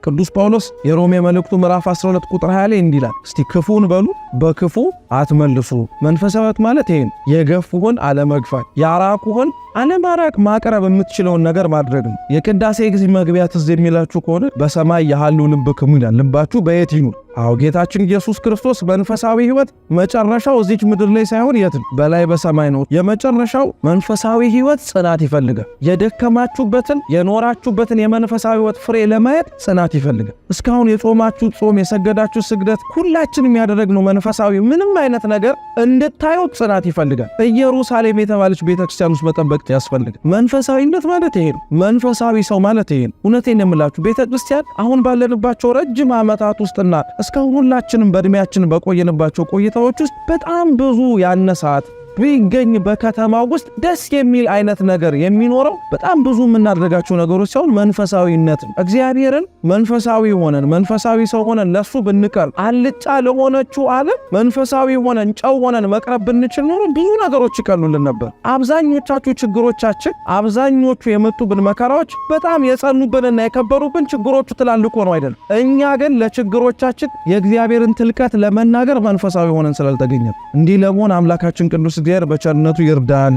ቅዱስ ጳውሎስ የሮሜ መልእክቱ ምዕራፍ 12 ቁጥር 20 ላይ እንዲላል እስቲ ክፉን በሉ በክፉ አትመልሱ። መንፈሳዊት ማለት ይሄን የገፉን አለመግፋት፣ ያራቁን አለማራቅ፣ ማቅረብ የምትችለውን ነገር ማድረግ ነው። የቅዳሴ ጊዜ መግቢያ ትዝ የሚላችሁ ከሆነ በሰማይ ያሉ ልብክሙ ይላል። ልባችሁ በየት ይኑር? አዎ ጌታችን ኢየሱስ ክርስቶስ መንፈሳዊ ሕይወት መጨረሻው እዚች ምድር ላይ ሳይሆን የት ነው? በላይ በሰማይ ነው። የመጨረሻው መንፈሳዊ ሕይወት ጽናት ይፈልጋል። የደከማችሁበትን የኖራችሁበትን የመንፈሳዊ ሕይወት ፍሬ ለማየት ጽናት ይፈልጋል። እስካሁን የጾማችሁ ጾም፣ የሰገዳችሁ ስግደት፣ ሁላችንም ያደረግነው መንፈሳዊ ምንም አይነት ነገር እንድታዩት ጽናት ይፈልጋል። ኢየሩሳሌም የተባለች ቤተክርስቲያን ውስጥ መጠበቅ ያስፈልጋል። መንፈሳዊነት ማለት ይሄ ነው። መንፈሳዊ ሰው ማለት ይሄ ነው። እውነቴን የምላችሁ ቤተክርስቲያን አሁን ባለንባቸው ረጅም ዓመታት ውስጥና እስካሁን ሁላችንም በእድሜያችን በቆየንባቸው ቆይታዎች ውስጥ በጣም ብዙ ያነሳት ቢገኝ በከተማው ውስጥ ደስ የሚል አይነት ነገር የሚኖረው በጣም ብዙ የምናደርጋቸው ነገሮች ሲሆን መንፈሳዊነት ነው። እግዚአብሔርን መንፈሳዊ ሆነን መንፈሳዊ ሰው ሆነን ለሱ ብንቀርብ አልጫ ለሆነችው ዓለም መንፈሳዊ ሆነን ጨው ሆነን መቅረብ ብንችል ኖሮ ብዙ ነገሮች ይቀሉልን ነበር። አብዛኞቻችሁ ችግሮቻችን፣ አብዛኞቹ የመጡብን መከራዎች በጣም የጸኑብንና የከበሩብን ችግሮቹ ትላልቅ ሆነው አይደለም። እኛ ግን ለችግሮቻችን የእግዚአብሔርን ትልቀት ለመናገር መንፈሳዊ ሆነን ስላልተገኘን እንዲህ ለመሆን አምላካችን ቅዱስ እግዚአብሔር በቸርነቱ ይርዳን።